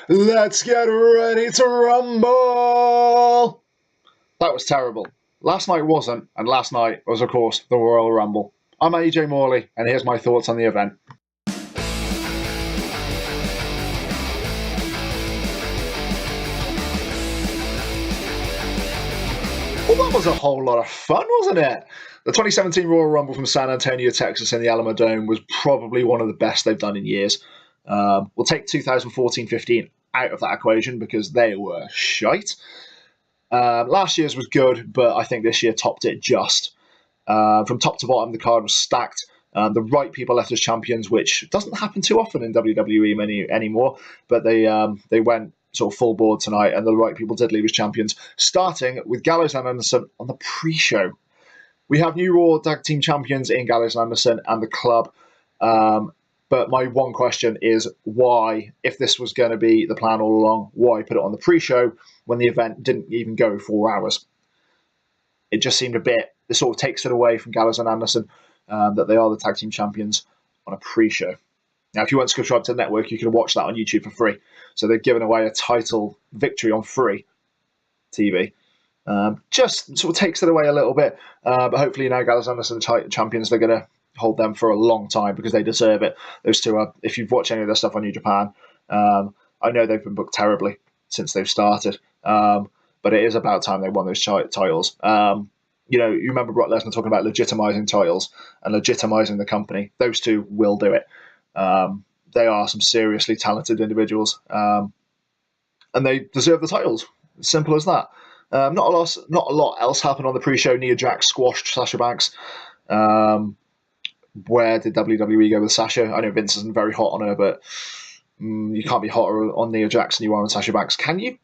Let's get ready to rumble! That was terrible. Last night wasn't, and last night was, of course, the Royal Rumble. I'm AJ Morley, and here's my thoughts on the event. Well, that was a whole lot of fun, wasn't it? The 2017 Royal Rumble from San Antonio, Texas in the Alamo Dome was probably one of the best they've done in years. We'll take 2014-15 out of that equation because they were shite. Last year's was good, but I think this year topped it just. From top to bottom, the card was stacked. The right people left as champions, which doesn't happen too often in WWE anymore, but they went sort of full board tonight, and the right people did leave as champions, starting with Gallows and Anderson on the pre-show. We have new Raw Tag Team Champions in Gallows and Anderson and the club, but my one question is why, if this was going to be the plan all along, why put it on the pre-show when the event didn't even go 4 hours? It just seemed a bit, it sort of takes it away from Gallows and Anderson that they are the Tag Team Champions on a pre-show. Now, if you weren't subscribed to the network, you can watch that on YouTube for free. So they've given away a title victory on free TV. Just sort of takes it away a little bit. But hopefully now Gallows and Anderson champions, they're going to hold them for a long time because they deserve it. Those two are, if you've watched any of their stuff on New Japan, I know they've been booked terribly since they've started. But it is about time they won those titles. You remember Brock Lesnar talking about legitimizing titles and legitimizing the company. Those two will do it. They are some seriously talented individuals, and they deserve the titles. Simple as that. Not a lot else happened on the pre-show. Nia Jax squashed Sasha Banks. Where did WWE go with Sasha? I know Vince isn't very hot on her, but you can't be hotter on Nia Jax than you are on Sasha Banks, can you?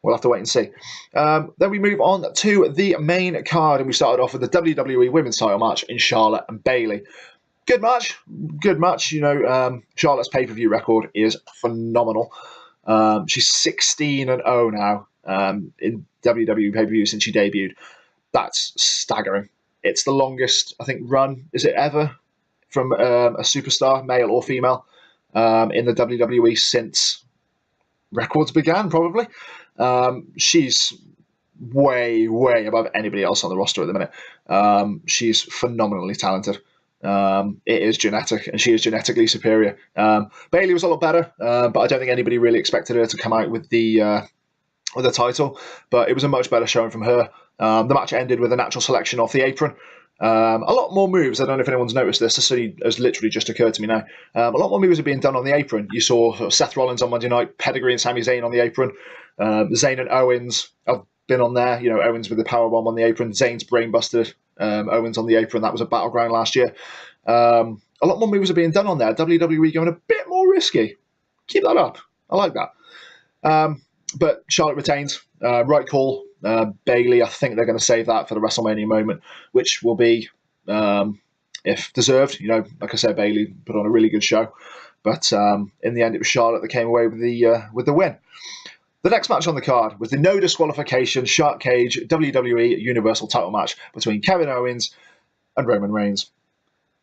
We'll have to wait and see. Then we move on to the main card, and we started off with the WWE Women's title match in Charlotte and Bayley. Good match. Charlotte's pay-per-view record is phenomenal. She's 16-0 now in WWE pay-per-view since she debuted. That's staggering. It's the longest, I think, run, is it ever, from a superstar, male or female, in the WWE since records began, probably. She's way, way above anybody else on the roster at the minute. She's phenomenally talented. It is genetic, and she is genetically superior. Bayley was a lot better, but I don't think anybody really expected her to come out with the title. But it was a much better showing from her. The match ended with a natural selection off the apron. A lot more moves. I don't know if anyone's noticed this. This has literally just occurred to me now. A lot more moves are being done on the apron. You saw Seth Rollins on Monday night, Pedigree and Sami Zayn on the apron. Zayn and Owens have been on there. Owens with the powerbomb on the apron. Zayn's brainbusted Owens on the apron. That was a Battleground last year. A lot more moves are being done on there. WWE going a bit more risky. Keep that up. I like that. But Charlotte retains. Right call. Bayley, I think they're going to save that for the WrestleMania moment, which will be, if deserved. Like I said, Bayley put on a really good show. But in the end, it was Charlotte that came away with the win. The next match on the card was the no disqualification Shark Cage WWE Universal title match between Kevin Owens and Roman Reigns.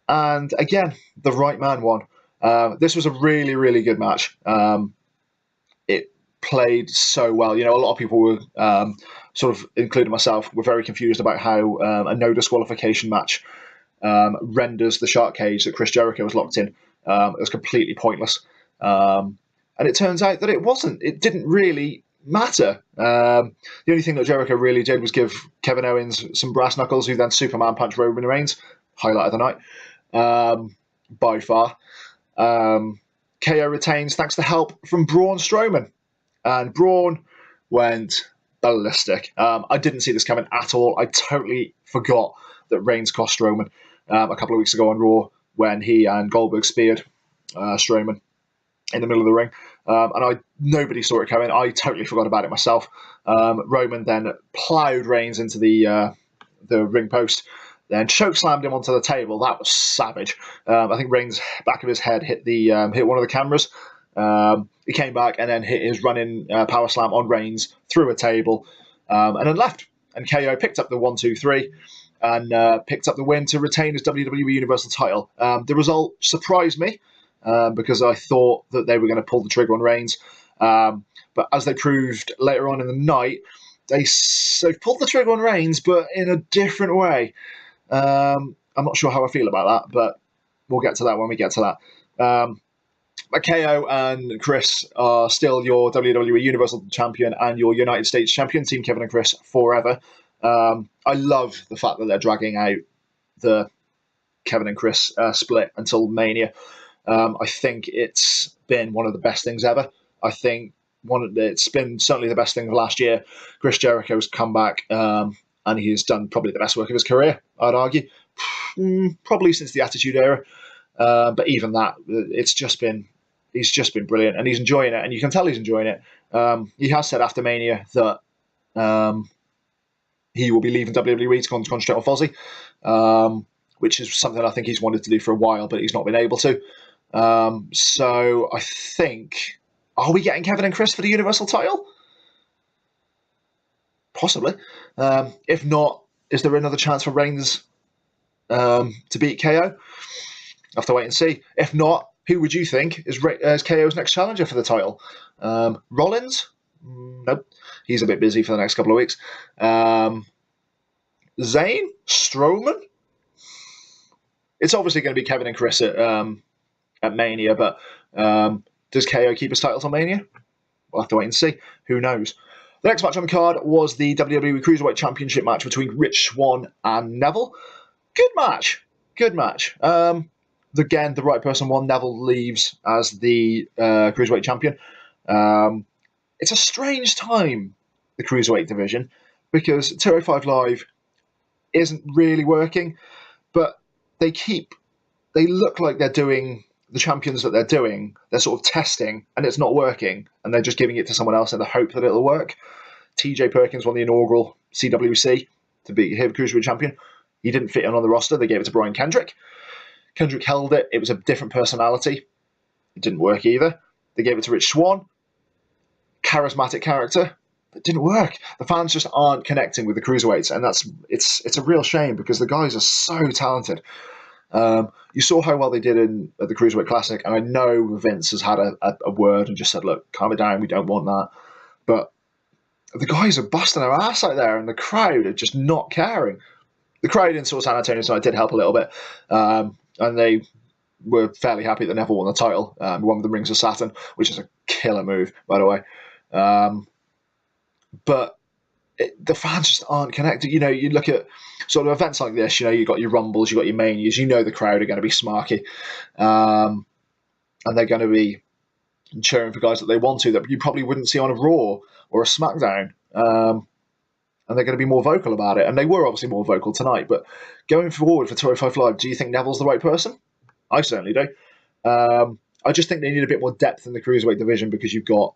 And again, the right man won. This was a really, really good match. It played so well. A lot of people were, sort of including myself, were very confused about how a no disqualification match renders the Shark Cage that Chris Jericho was locked in. It was completely pointless. And it turns out that it wasn't. It didn't really matter. The only thing that Jericho really did was give Kevin Owens some brass knuckles, who then Superman punched Roman Reigns. Highlight of the night, by far. KO retains thanks to help from Braun Strowman. And Braun went ballistic. I didn't see this coming at all. I totally forgot that Reigns cost Strowman a couple of weeks ago on Raw when he and Goldberg speared Strowman in the middle of the ring. And nobody saw it coming. I totally forgot about it myself. Roman then ploughed Reigns into the ring post, then chokeslammed him onto the table. That was savage. I think Reigns' back of his head hit one of the cameras. He came back and then hit his running power slam on Reigns through a table, and then left. And KO picked up the 1-2-3 and picked up the win to retain his WWE Universal title. The result surprised me because I thought that they were going to pull the trigger on Reigns. But as they proved later on in the night, they've pulled the trigger on Reigns, but in a different way. I'm not sure how I feel about that, but we'll get to that when we get to that. KO and Chris are still your WWE Universal Champion and your United States Champion, Team Kevin and Chris, forever. I love the fact that they're dragging out the Kevin and Chris split until Mania. I think it's been one of the best things ever. I think it's been certainly the best thing of last year. Chris Jericho's come back, and he's done probably the best work of his career, I'd argue. Probably since the Attitude Era. But even that, he's just been brilliant, and he's enjoying it, and you can tell he's enjoying it. He has said after Mania that he will be leaving WWE to concentrate on Fozzy, which is something I think he's wanted to do for a while, but he's not been able to. So I think, are we getting Kevin and Chris for the Universal title? Possibly. If not, is there another chance for Reigns to beat KO? I'll have to wait and see. If not, who would you think is KO's next challenger for the title? Rollins? Nope. He's a bit busy for the next couple of weeks. Zayn? Strowman? It's obviously going to be Kevin and Chris at Mania, but does KO keep his title till Mania? We'll have to wait and see. Who knows? The next match on the card was the WWE Cruiserweight Championship match between Rich Swann and Neville. Good match. Again, the right person won. Neville leaves as the Cruiserweight Champion. It's a strange time, the Cruiserweight division, because 205 Live isn't really working, but they look like they're doing the champions that they're doing. They're sort of testing, and it's not working, and they're just giving it to someone else in the hope that it'll work. TJ Perkins won the inaugural CWC to be the Cruiserweight Champion. He didn't fit in on the roster. They gave it to Brian Kendrick. Kendrick held it. It was a different personality. It didn't work either. They gave it to Rich Swann. Charismatic character. It didn't work. The fans just aren't connecting with the Cruiserweights, and it's a real shame because the guys are so talented. You saw how well they did at the Cruiserweight Classic, and I know Vince has had a word and just said, look, calm it down, we don't want that. But the guys are busting their ass out there, and the crowd are just not caring. The crowd in San Antonio tonight did help a little bit, and they were fairly happy that Neville won the title. He won with the Rings of Saturn, which is a killer move, by the way. But the fans just aren't connected. You know, you look at sort of events like this, you know, you've got your Rumbles, you've got your Manias, you know the crowd are going to be smarky. And they're going to be cheering for guys that they want to, that you probably wouldn't see on a Raw or a SmackDown. And they're going to be more vocal about it. And they were obviously more vocal tonight. But going forward for 205 Live, do you think Neville's the right person? I certainly do. I just think they need a bit more depth in the Cruiserweight division because you've got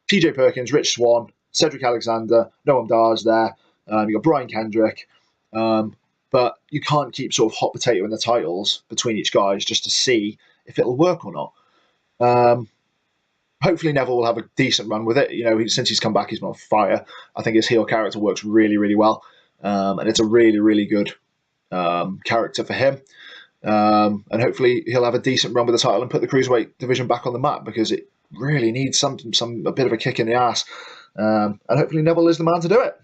TJ Perkins, Rich Swann, Cedric Alexander, Noam Dar's there. You've got Brian Kendrick. But you can't keep sort of hot potato in the titles between each guys just to see if it'll work or not. Hopefully Neville will have a decent run with it. You know, since he's come back, he's been on fire. I think his heel character works really, really well. And it's a really, really good character for him. And hopefully he'll have a decent run with the title and put the Cruiserweight division back on the map because it really needs a bit of a kick in the ass. And hopefully Neville is the man to do it.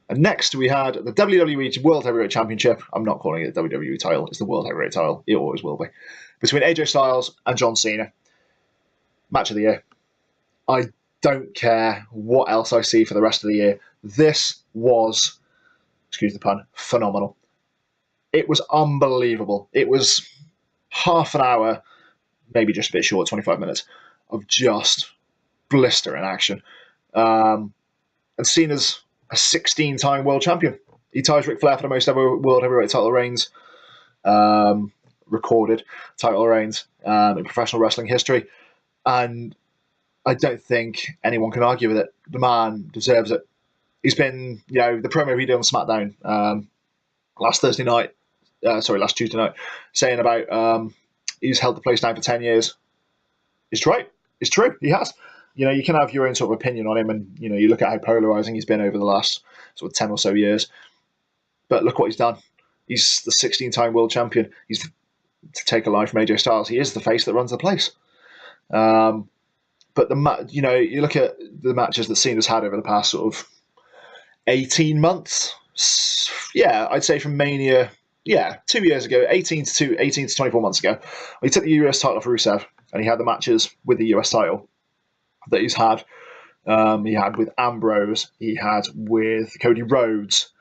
And next we had the WWE World Heavyweight Championship. I'm not calling it the WWE title. It's the World Heavyweight title. It always will be. Between AJ Styles and John Cena. Match of the year. I don't care what else I see for the rest of the year. This was, excuse the pun, phenomenal. It was unbelievable. It was half an hour, maybe just a bit short, 25 minutes, of just blister in action. And Cena's a 16-time world champion. He ties Ric Flair for the most ever world heavyweight title reigns, recorded title reigns in professional wrestling history. And I don't think anyone can argue with it. The man deserves it. He's been, you know, the promo he did on SmackDown last Tuesday night, saying about he's held the place down for 10 years. It's right. It's true. He has. You know, you can have your own sort of opinion on him, and, you know, you look at how polarizing he's been over the last sort of 10 or so years. But look what he's done. He's the 16-time world champion. He's, to take a line from AJ Styles, he is the face that runs the place. But you look at the matches that Cena's had over the past sort of 18 months. Yeah, I'd say from Mania. Yeah, 2 years ago, 18 to 24 months ago, he took the US title for Rusev, and he had the matches with the US title that he's had. He had with Ambrose, he had with Cody Rhodes,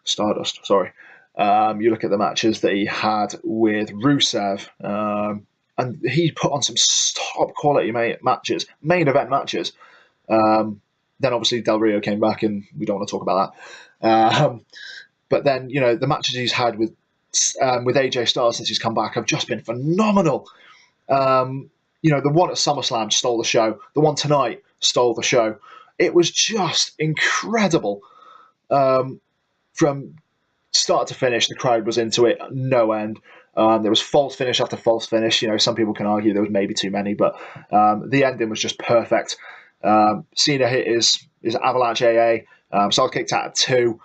Stardust. Sorry. You look at the matches that he had with Rusev, and he put on some top quality matches, main event matches. Then obviously Del Rio came back, and we don't want to talk about that. But then the matches he's had with AJ Styles since he's come back have just been phenomenal. The one at SummerSlam stole the show. The one tonight stole the show. It was just incredible. From start to finish, the crowd was into it, no end. There was false finish after false finish. Some people can argue there was maybe too many, but the ending was just perfect. Cena hit his Avalanche AA. Styles kicked out at 2.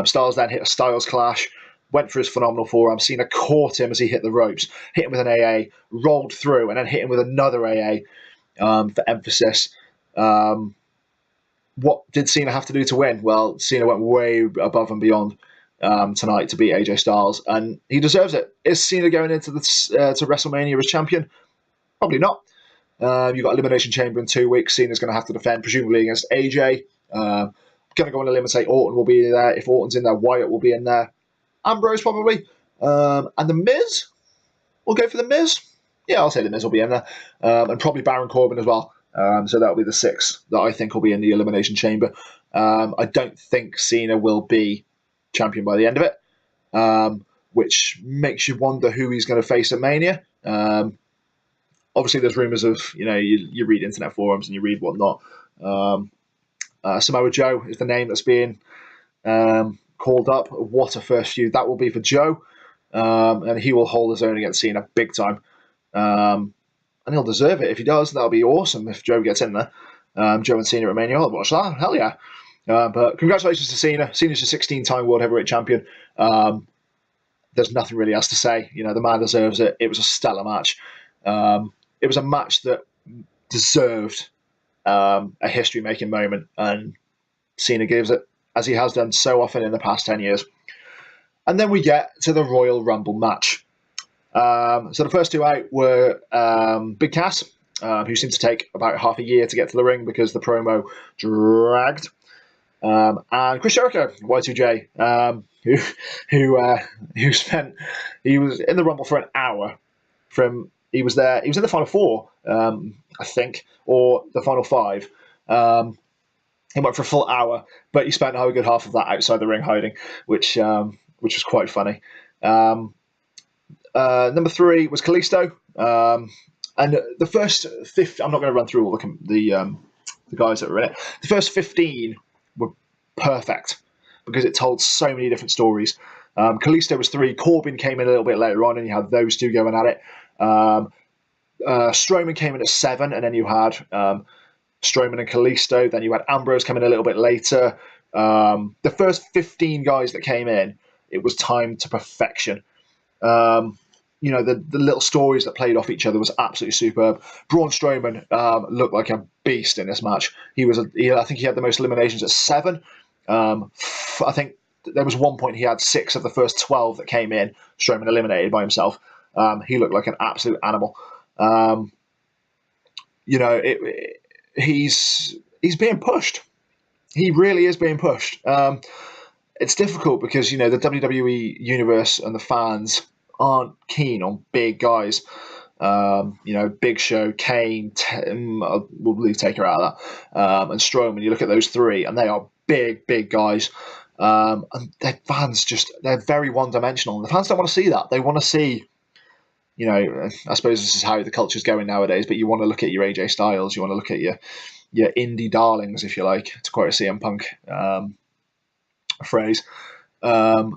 Styles then hit a Styles Clash, went for his phenomenal forearm. Cena caught him as he hit the ropes, hit him with an AA, rolled through, and then hit him with another AA for emphasis. What did Cena have to do to win? Well, Cena went way above and beyond tonight to beat AJ Styles, and he deserves it. Is Cena going into to WrestleMania as champion? Probably not. You've got Elimination Chamber in 2 weeks. Cena's going to have to defend, presumably against AJ. Going to go on a limb and say Orton will be there. If Orton's in there, Wyatt will be in there. Ambrose probably. And The Miz? We'll go for The Miz. Yeah, I'll say The Miz will be in there. And probably Baron Corbin as well. So that'll be the 6 that I think will be in the Elimination Chamber. I don't think Cena will be champion by the end of it, which makes you wonder who he's going to face at Mania. Obviously, there's rumours of, you read internet forums and you read whatnot. Samoa Joe is the name that's being called up. What a first feud that will be for Joe. And he will hold his own against Cena big time. And he'll deserve it if he does. That'll be awesome if Joe gets in there. Joe and Cena at Mania. I'll watch that. Hell yeah. But congratulations to Cena. Cena's a 16-time World Heavyweight Champion. There's nothing really else to say. The man deserves it. It was a stellar match. It was a match that deserved a history-making moment, and Cena gives it, as he has done so often in the past 10 years. And then we get to the Royal Rumble match. So the first 2 out were Big Cass, who seemed to take about half a year to get to the ring because the promo dragged, and Chris Jericho, Y2J, he was in the Rumble for an hour. He was in the final 4, I think, or the final 5. He went for a full hour, but he spent a good half of that outside the ring hiding, which was quite funny. Number 3 was Kalisto, and the first 50. I'm not going to run through all the guys that were in it. The first 15 were perfect because it told so many different stories. Kalisto was 3. Corbin came in a little bit later on, and you had those 2 going at it. Strowman came in at 7, and then you had Strowman and Kalisto. Then you had Ambrose coming a little bit later. The first 15 guys that came in, it was timed to perfection. The little stories that played off each other was absolutely superb. Braun Strowman looked like a beast in this match. I think he had the most eliminations at 7. I think there was one point he had 6 of the first 12 that came in. Strowman eliminated by himself. He looked like an absolute animal. He's being pushed. He really is being pushed. It's difficult because the WWE universe and the fans aren't keen on big guys. Big Show, Kane, we'll leave Taker out of that, and Strowman. You look at those 3, and they are big guys. And their fans they're very one-dimensional. And the fans don't want to see that. They want to see, I suppose this is how the culture's going nowadays, but you want to look at your AJ Styles, you want to look at your indie darlings, if you like, to quote a CM Punk phrase. But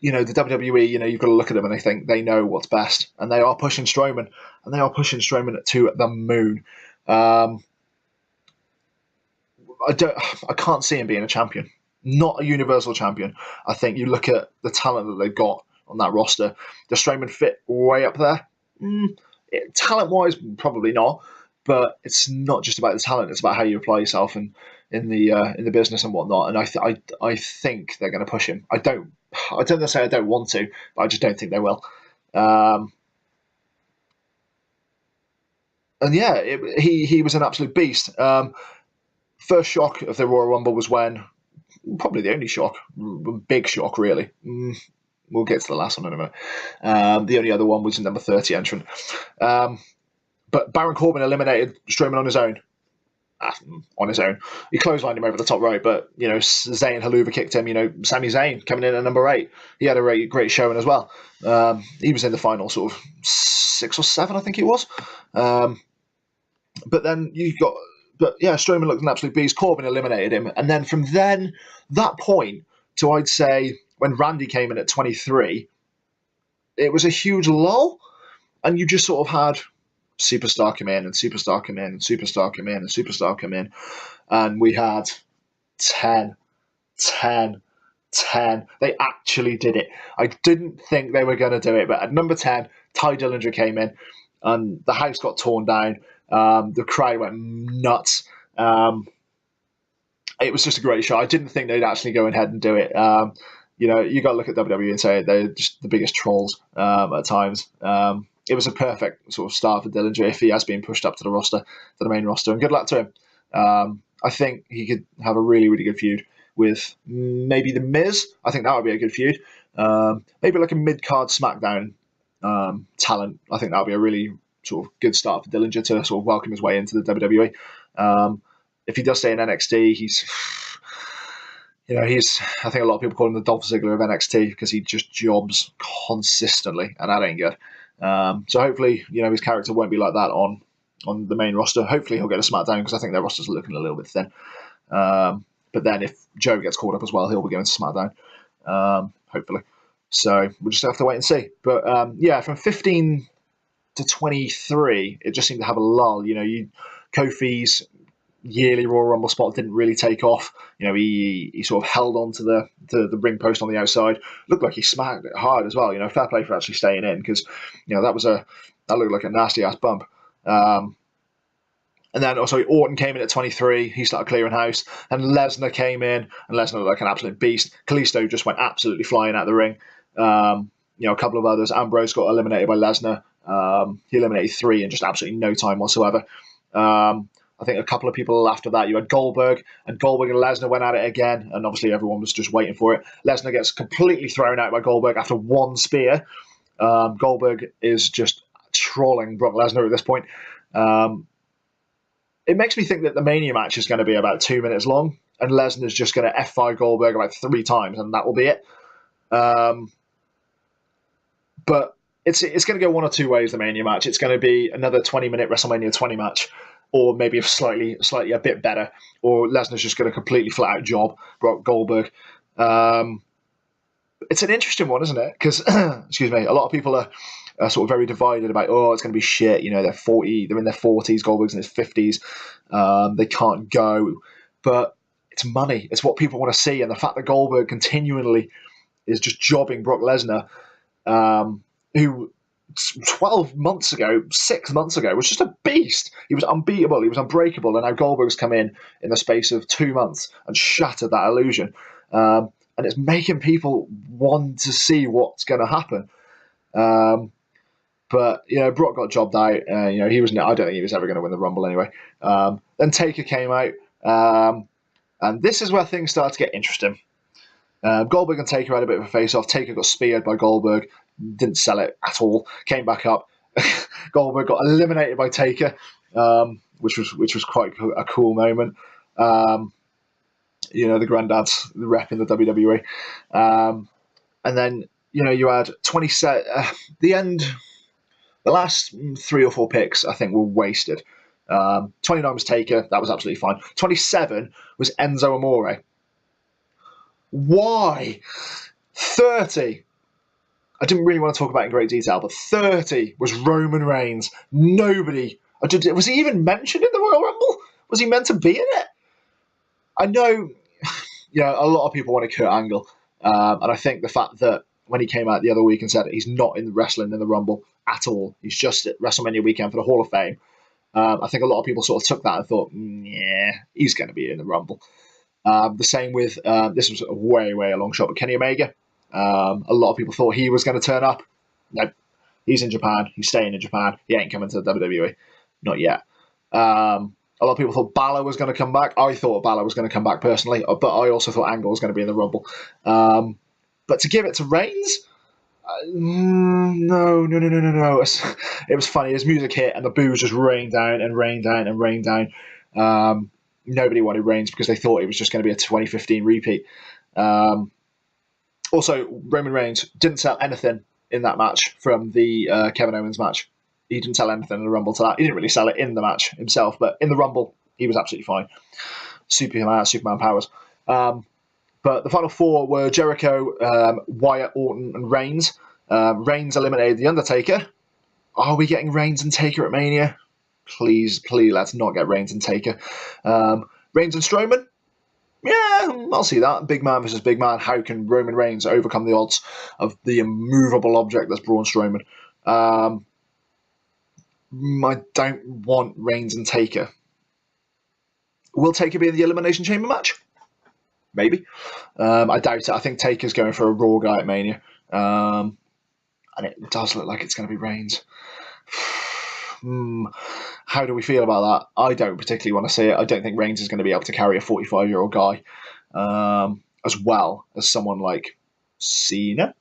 the WWE, you've got to look at them and they think they know what's best, and they are pushing Strowman, and they are pushing Strowman to the moon. I can't see him being a champion, not a universal champion. I think you look at the talent that they've got on that roster. Does Strowman fit way up there? Talent-wise, probably not. but it's not just about the talent; it's about how you apply yourself and in the business and whatnot. And I think they're going to push him. I don't say I don't want to, but I just don't think they will. And yeah, he was an absolute beast. First shock of the Royal Rumble was when, probably the only shock, big shock really. We'll get to the last one in a minute. The only other one was a number 30 entrant. But Baron Corbin eliminated Strowman on his own. He clotheslined him over the top rope, but Zayn Haluva kicked him. Sami Zayn coming in at number 8. He had a great showing as well. He was in the final sort of 6 or 7, I think it was. But then Strowman looked an absolute beast. Corbin eliminated him, and then from that point to, I'd say, when Randy came in at 23, it was a huge lull, and you just sort of had superstar come in and superstar come in and superstar come in and superstar come in, and we had 10. They actually did it. I didn't think they were going to do it, but at number 10, Ty Dillinger came in, and the house got torn down. The crowd went nuts. It was just a great show. I didn't think they'd actually go ahead and do it. You got to look at WWE and say they're just the biggest trolls at times. It was a perfect sort of start for Dillinger if he has been pushed up to the main roster, and good luck to him. I think he could have a really, really good feud with maybe The Miz. I think that would be a good feud. Maybe like a mid-card SmackDown talent. I think that would be a really sort of good start for Dillinger to sort of welcome his way into the WWE. If he does stay in NXT, he's I think a lot of people call him the Dolph Ziggler of NXT because he just jobs consistently, and that ain't good. So hopefully, his character won't be like that on the main roster. Hopefully he'll go to SmackDown because I think their rosters are looking a little bit thin. But then if Joe gets caught up as well, he'll be going to SmackDown, hopefully. So we'll just have to wait and see. But from 15 to 23, it just seemed to have a lull. Kofi's yearly Royal Rumble spot didn't really take off. He sort of held on to the ring post on the outside. Looked like he smacked it hard as well. Fair play for actually staying in because that looked like a nasty ass bump. And then also Orton came in at 23. He started clearing house, and Lesnar came in, and Lesnar looked like an absolute beast. Kalisto just went absolutely flying out the ring. A couple of others. Ambrose got eliminated by Lesnar. He eliminated 3 in just absolutely no time whatsoever. I think a couple of people after that, you had Goldberg and Lesnar went at it again, and obviously everyone was just waiting for it. Lesnar gets completely thrown out by Goldberg after one spear. Goldberg is just trolling Brock Lesnar at this point. It makes me think that the Mania match is going to be about 2 minutes long, and Lesnar's just going to F5 Goldberg about 3 times, and that will be it. But it's going to go one or two ways, the Mania match. It's going to be another 20-minute WrestleMania 20 match, or maybe a slightly a bit better, or Lesnar's just going to completely flat out job Brock Goldberg. It's an interesting one, isn't it? Because, excuse me, a lot of people are sort of very divided about, it's going to be shit. They're in their 40s, Goldberg's in his 50s. They can't go. But it's money. It's what people want to see. And the fact that Goldberg continually is just jobbing Brock Lesnar, who 6 months ago, was just a beast. He was unbeatable. He was unbreakable. And now Goldberg's come in the space of 2 months and shattered that illusion. And it's making people want to see what's going to happen. But Brock got jobbed out. I don't think he was ever going to win the Rumble anyway. Then Taker came out, and this is where things start to get interesting. Goldberg and Taker had a bit of a face-off. Taker got speared by Goldberg, didn't sell it at all. Came back up. Goldberg got eliminated by Taker, which was quite a cool moment. The granddad's rep in the WWE, and then you had 27. The end. The last 3 or 4 picks, I think, were wasted. 29 was Taker. That was absolutely fine. 27 was Enzo Amore. Why? 30. I didn't really want to talk about it in great detail, but 30 was Roman Reigns. Nobody. Was he even mentioned in the Royal Rumble? Was he meant to be in it? I know, a lot of people wanted Kurt Angle. And I think the fact that when he came out the other week and said he's not in the wrestling in the Rumble at all, he's just at WrestleMania weekend for the Hall of Fame, I think a lot of people sort of took that and thought, yeah, he's going to be in the Rumble. The same with, this was a way a long shot, but Kenny Omega. A lot of people thought he was going to turn up. No, he's in Japan. He's staying in Japan. He ain't coming to the WWE. Not yet. A lot of people thought Balor was going to come back. I thought Balor was going to come back personally, but I also thought Angle was going to be in the Rumble. But to give it to Reigns, no. It was funny. His music hit and the boos just rained down and rained down and rained down. Nobody wanted Reigns because they thought it was just going to be a 2015 repeat. Also, Roman Reigns didn't sell anything in that match from the Kevin Owens match. He didn't sell anything in the Rumble to that. He didn't really sell it in the match himself, but in the Rumble, he was absolutely fine. Superman powers. But the final four were Jericho, Wyatt, Orton, and Reigns. Reigns eliminated The Undertaker. Are we getting Reigns and Taker at Mania? Please, let's not get Reigns and Taker. Reigns and Strowman? Yeah, I'll see that. Big man versus big man. How can Roman Reigns overcome the odds of the immovable object that's Braun Strowman? I don't want Reigns and Taker. Will Taker be in the Elimination Chamber match? Maybe. I doubt it. I think Taker's going for a Raw guy at Mania. And it does look like it's going to be Reigns. How do we feel about that? I don't particularly want to see it. I don't think Reigns is going to be able to carry a 45-year-old guy as well as someone like Cena.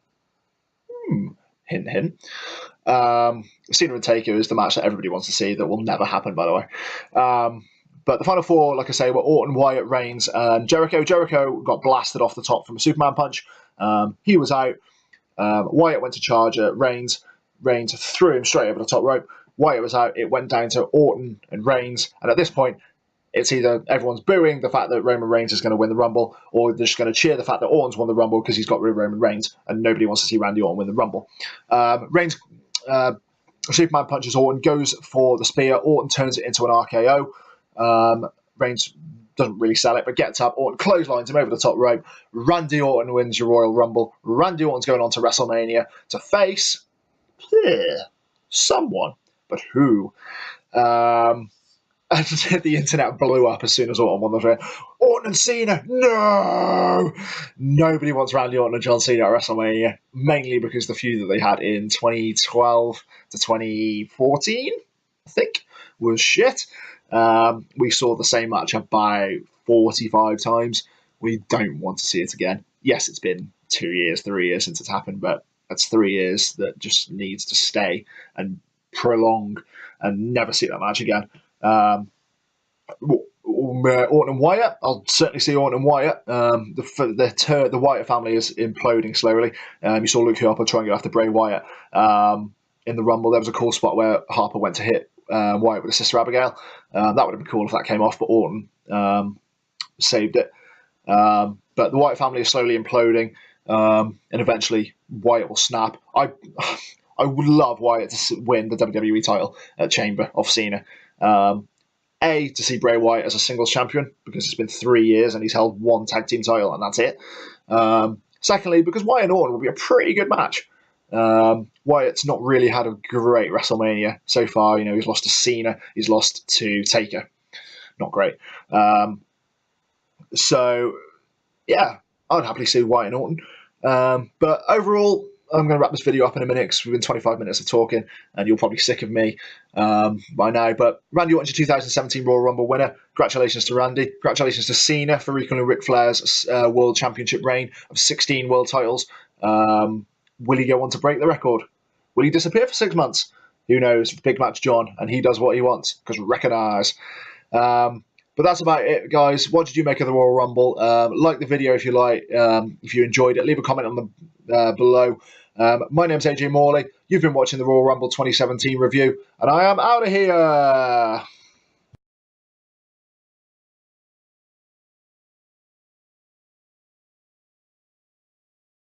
Hint, hint. Cena and Taker is the match that everybody wants to see. That will never happen, by the way. But the final four, like I say, were Orton, Wyatt, Reigns, and Jericho. Jericho got blasted off the top from a Superman punch. He was out. Wyatt went to charge at Reigns. Reigns threw him straight over the top rope. Wyatt was out. It went down to Orton and Reigns. And at this point, it's either everyone's booing the fact that Roman Reigns is going to win the Rumble, or they're just going to cheer the fact that Orton's won the Rumble because he's got rid of Roman Reigns, and nobody wants to see Randy Orton win the Rumble. Reigns Superman punches Orton, goes for the spear. Orton turns it into an RKO. Reigns doesn't really sell it, but gets up. Orton clotheslines him over the top rope. Randy Orton wins your Royal Rumble. Randy Orton's going on to WrestleMania to face someone, but who? And the internet blew up as soon as Orton won the fight. Orton and Cena, no! Nobody wants Randy Orton and John Cena at WrestleMania, mainly because the feud that they had in 2012 to 2014, I think, was shit. We saw the same match about 45 times. We don't want to see it again. Yes, it's been 2 years, 3 years since it's happened, but that's 3 years that just needs to stay and prolong and never see that match again. Orton and Wyatt, I'll certainly see Orton and Wyatt. The Wyatt family is imploding slowly. You saw Luke Harper try and go after Bray Wyatt in the Rumble. There was a cool spot where Harper went to hit Wyatt with his sister Abigail. That would have been cool if that came off, but Orton saved it. But the Wyatt family is slowly imploding, and eventually Wyatt will snap. I would love Wyatt to win the WWE title at Chamber off Cena. To see Bray Wyatt as a singles champion, because it's been 3 years and he's held one tag team title and that's it. Secondly, because Wyatt and Orton will be a pretty good match. Wyatt's not really had a great WrestleMania so far. You know, he's lost to Cena, he's lost to Taker. Not great. So, yeah, I'd happily see Wyatt and Orton. But overall, I'm going to wrap this video up in a minute because we've been 25 minutes of talking and you're probably sick of me by now. But Randy Orton's your 2017 Royal Rumble winner. Congratulations to Randy. Congratulations to Cena for recalling Ric Flair's World Championship reign of 16 world titles. Will he go on to break the record? Will he disappear for 6 months? Who knows? Big Match John, and he does what he wants because recognise. But that's about it, guys. What did you make of the Royal Rumble? Like the video if you like. If you enjoyed it, leave a comment on the below. My name's AJ Morley. You've been watching the Royal Rumble 2017 review, and I am out of here.